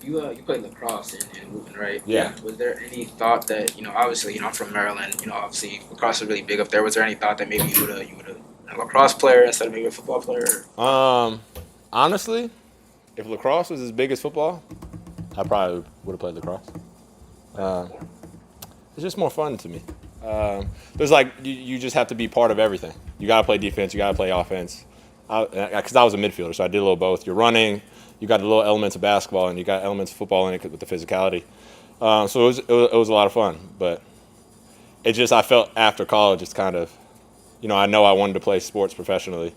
like you played lacrosse in Wheaton, right? Yeah. Was there any thought that obviously I'm from Maryland, obviously lacrosse is really big up there. Was there any thought that maybe you would have a lacrosse player instead of maybe a football player? Honestly, if lacrosse was as big as football, I probably would have played lacrosse. It's just more fun to me. There's like you just have to be part of everything. You got to play defense. You got to play offense. Because I was a midfielder, so I did a little both. You're running. You got the little elements of basketball, and you got elements of football in it with the physicality. So it was a lot of fun. But it just I felt after college, it's kind of, I know I wanted to play sports professionally.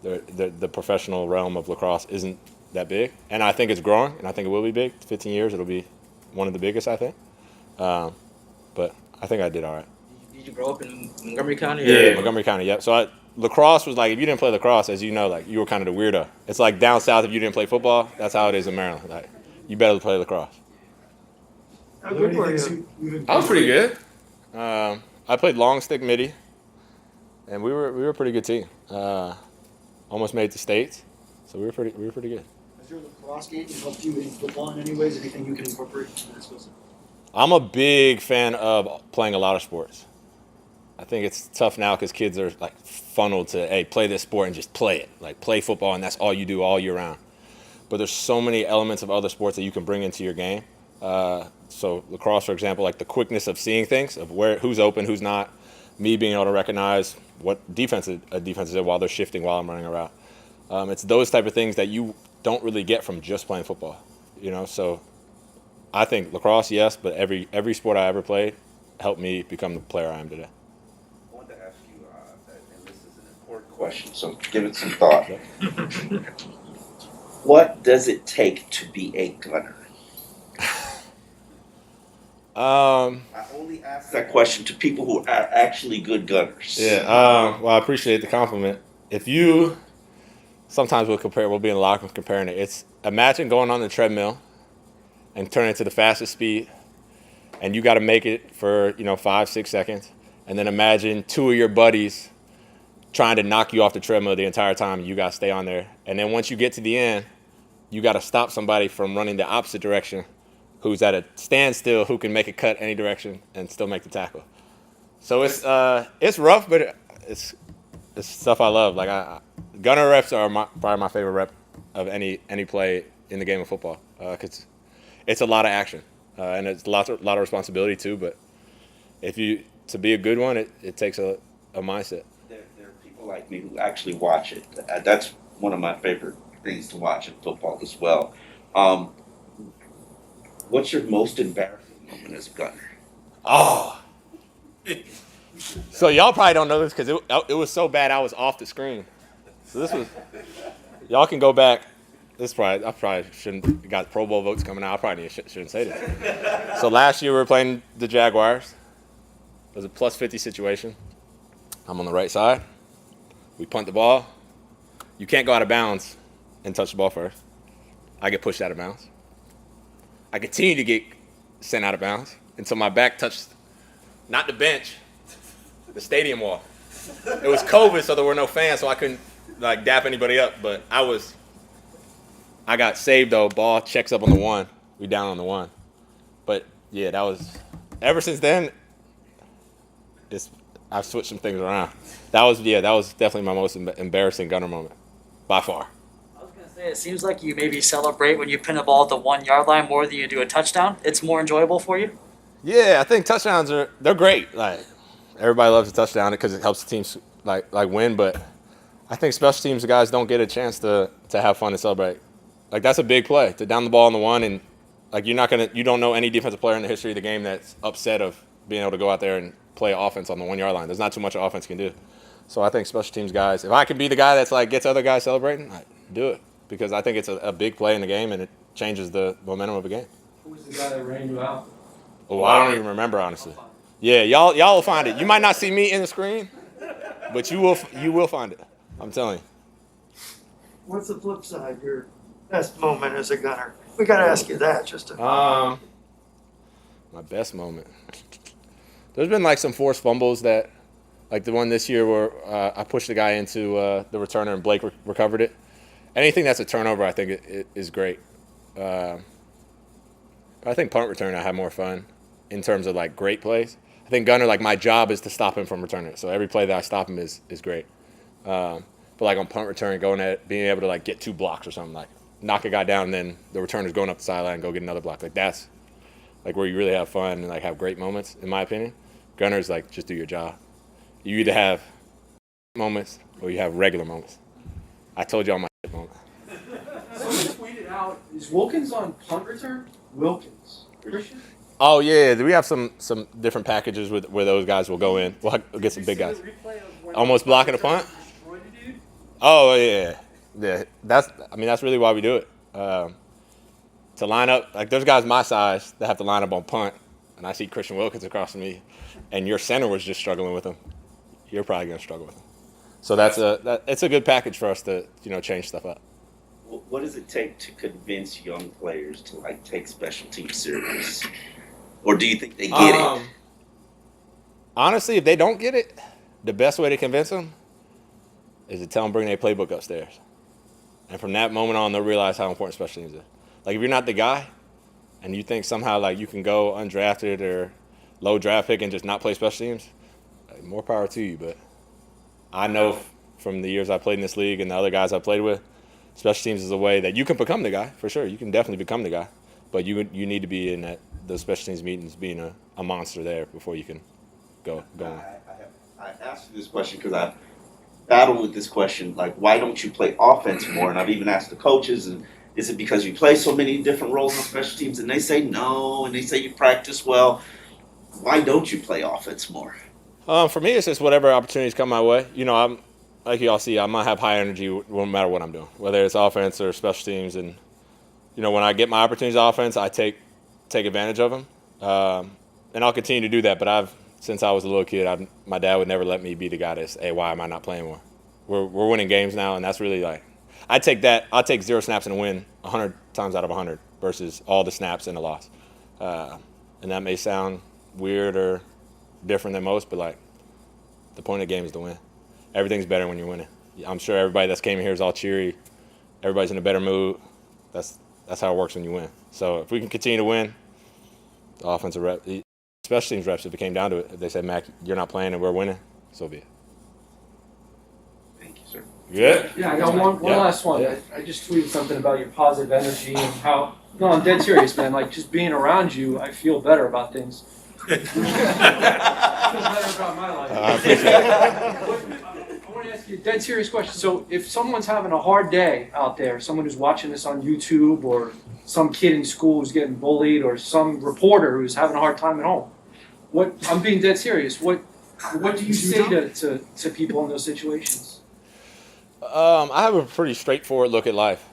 The professional realm of lacrosse isn't that big, and I think it's growing, and I think it will be big. 15 years, it'll be one of the biggest, I think. But I think I did all right. Did you grow up in Montgomery County? Yeah, Montgomery County. Yep. So lacrosse was like, if you didn't play lacrosse, as you know, like you were kind of the weirdo. It's like down south, if you didn't play football, that's how it is in Maryland. Like you better play lacrosse. How good were you? I was pretty good. I played long stick midi, and we were a pretty good team. Almost made it to states, so we were pretty good. Has your lacrosse game helped you in football in any ways? Anything you can incorporate in this skill set? I'm a big fan of playing a lot of sports. I think it's tough now because kids are like funneled to, hey, play this sport and just play it. Like play football and that's all you do all year round. But there's so many elements of other sports that you can bring into your game. So lacrosse, for example, like the quickness of seeing things, of who's open, who's not, me being able to recognize what defense a defense is in while they're shifting while I'm running a route. It's those type of things that you don't really get from just playing football, So I think lacrosse, yes, but every sport I ever played helped me become the player I am today. I wanted to ask you, and this is an important question, so give it some thought. What does it take to be a gunner? I only ask that question to people who are actually good gunners. Yeah. Well, I appreciate the compliment. Sometimes we'll be in the locker room comparing it. It's imagine going on the treadmill and turning it to the fastest speed, and you got to make it for 5-6 seconds, and then imagine two of your buddies trying to knock you off the treadmill the entire time, and you got to stay on there. And then once you get to the end, you got to stop somebody from running the opposite direction, who's at a standstill, who can make a cut any direction and still make the tackle. So it's rough, but it's stuff I love. Like gunner reps are probably my favorite rep of any play in the game of football, because it's a lot of action, and it's a lot of responsibility too. But to be a good one, it takes a mindset. There are people like me who actually watch it. That's one of my favorite things to watch in football as well. What's your most embarrassing moment as a gunner? Oh. So y'all probably don't know this because it was so bad I was off the screen. So y'all can go back. I probably shouldn't got Pro Bowl votes coming out. I probably shouldn't say this. So last year we were playing the Jaguars. It was a plus 50 situation. I'm on the right side. We punt the ball. You can't go out of bounds and touch the ball first. I get pushed out of bounds. I continue to get sent out of bounds until my back touched, not the bench, the stadium wall. It was COVID, so there were no fans, so I couldn't dap anybody up. But I got saved though. Ball checks up on the 1. We down on the 1. But yeah, that was. Ever since then, I've switched some things around. That was definitely my most embarrassing gunner moment, by far. It seems like you maybe celebrate when you pin a ball at the 1 yard line more than you do a touchdown. It's more enjoyable for you. Yeah, I think touchdowns they're great. Like everybody loves a touchdown because it helps the teams like win. But I think special teams guys don't get a chance to have fun and celebrate. Like that's a big play to down the ball on the 1, and like you don't know any defensive player in the history of the game that's upset of being able to go out there and play offense on the 1 yard line. There's not too much offense can do. So I think special teams guys, if I can be the guy that's like gets other guys celebrating, do it. Because I think it's a big play in the game, and it changes the momentum of a game. Who was the guy that ran you out? Oh, I don't even remember, honestly. Yeah, y'all will find it. You might not see me in the screen, but you will find it. I'm telling you. What's the flip side? Your best moment as a gunner? We got to ask you that just to. My best moment. There's been like some forced fumbles that, like the one this year where I pushed the guy into the returner and Blake recovered it. Anything that's a turnover, I think it is great. I think punt return I have more fun in terms of like great plays. I think gunner, like my job is to stop him from returning it. So every play that I stop him is great. But like on punt return, going at being able to like get 2 blocks or something, like knock a guy down and then the returner's going up the sideline and go get another block. Like that's like where you really have fun and like have great moments, in my opinion. Gunners like just do your job. You either have moments or you have regular moments. I told you all my moments. Someone tweeted out, is Wilkins on punt return? Wilkins. Christian? Oh yeah, we have some different packages where those guys will go in. We'll get some big guys. Almost blocking a punt. Oh yeah. That's really why we do it. To line up, like there's guys my size that have to line up on punt, and I see Christian Wilkins across from me, and your center was just struggling with him. You're probably gonna struggle with him. So it's a good package for us to change stuff up. What does it take to convince young players to like take special teams serious? Or do you think they get it? Honestly, if they don't get it, the best way to convince them is to tell them bring their playbook upstairs. And from that moment on, they'll realize how important special teams is. Like if you're not the guy and you think somehow like you can go undrafted or low draft pick and just not play special teams, like, more power to you. But I know from the years I played in this league and the other guys I played with, special teams is a way that you can become the guy, for sure. You can definitely become the guy. But you need to be in those special teams meetings being a monster there before you can go on. I asked you this question because I battled with this question, like, why don't you play offense more? And I've even asked the coaches, and is it because you play so many different roles on special teams? And they say no, and they say you practice well. Why don't you play offense more? For me, it's just whatever opportunities come my way. I'm like y'all see, I might have high energy no matter what I'm doing, whether it's offense or special teams. And when I get my opportunities on offense, I take advantage of them, and I'll continue to do that. But since I was a little kid, my dad would never let me be the guy that's, hey, why am I not playing more? We're winning games now, and that's really like, I'll take 0 snaps and a win 100 times out of 100 versus all the snaps and a loss. And that may sound weird or different than most, but like the point of the game is to win. Everything's better when you're winning. I'm sure everybody that's came here is all cheery. Everybody's in a better mood. That's how it works when you win. So if we can continue to win, the offensive rep, special teams reps, if it came down to it, if they said, Mack, you're not playing and we're winning, so be it. Thank you, sir. Good? Yeah, I got one last one. Yeah. I just tweeted something about your positive energy and how, no, I'm dead serious, man. Like, just being around you, I feel better about things. I feel better about my life. I appreciate it. I want to ask you a dead serious question. So if someone's having a hard day out there, someone who's watching this on YouTube, or some kid in school who's getting bullied, or some reporter who's having a hard time at home, I'm being dead serious. What do you say to people in those situations? I have a pretty straightforward look at life.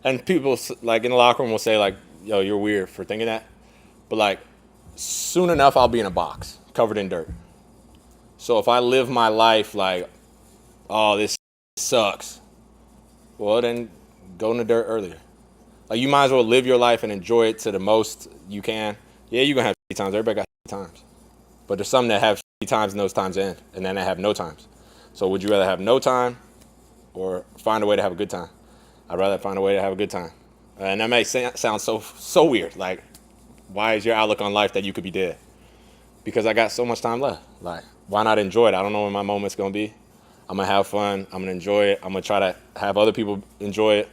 And people like in the locker room will say like, yo, you're weird for thinking that. But like soon enough, I'll be in a box covered in dirt. So if I live my life like, oh, this sucks, well, then go in the dirt earlier. Like you might as well live your life and enjoy it to the most you can. Yeah, you're going to have shitty times. Everybody got shitty times. But there's some that have shitty times and those times end, and then they have no times. So would you rather have no time or find a way to have a good time? I'd rather find a way to have a good time. And that may sound so weird. Like, why is your outlook on life that you could be dead? Because I got so much time left. Like, why not enjoy it? I don't know when my moment's going to be. I'm going to have fun. I'm going to enjoy it. I'm going to try to have other people enjoy it.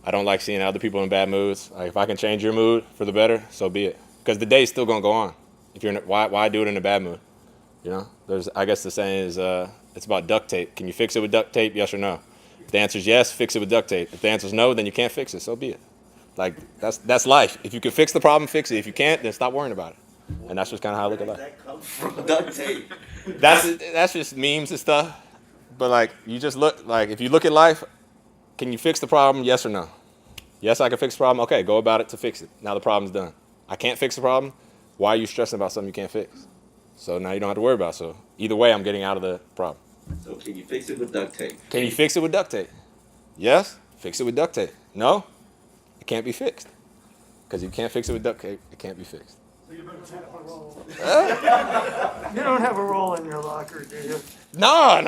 I don't like seeing other people in bad moods. Like, if I can change your mood for the better, so be it. Because the day's still going to go on. If you're why do it in a bad mood? I guess the saying is it's about duct tape. Can you fix it with duct tape, yes or no? If the answer is yes, fix it with duct tape. If the answer is no, then you can't fix it, so be it. Like, that's life. If you can fix the problem, fix it. If you can't, then stop worrying about it. And that's just kind of how I look at life. That comes from duct tape. That's just memes and stuff. But like, you just look, like, if you look at life, can you fix the problem, yes or no? Yes, I can fix the problem. Okay, go about it to fix it. Now the problem's done. I can't fix the problem. Why are you stressing about something you can't fix? So now you don't have to worry about it. So either way, I'm getting out of the problem. So can you fix it with duct tape? Can you fix it with duct tape? Yes, fix it with duct tape. No, it can't be fixed. Because you can't fix it with duct tape, it can't be fixed. You don't have a roll in your locker, do you? No.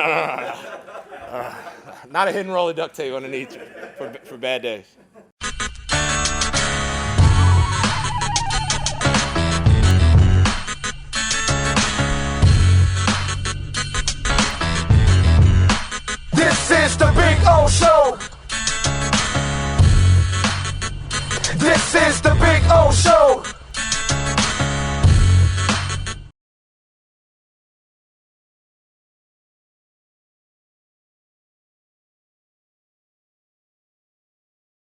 Not a hidden roll of duct tape underneath for bad days. is the Big O Show.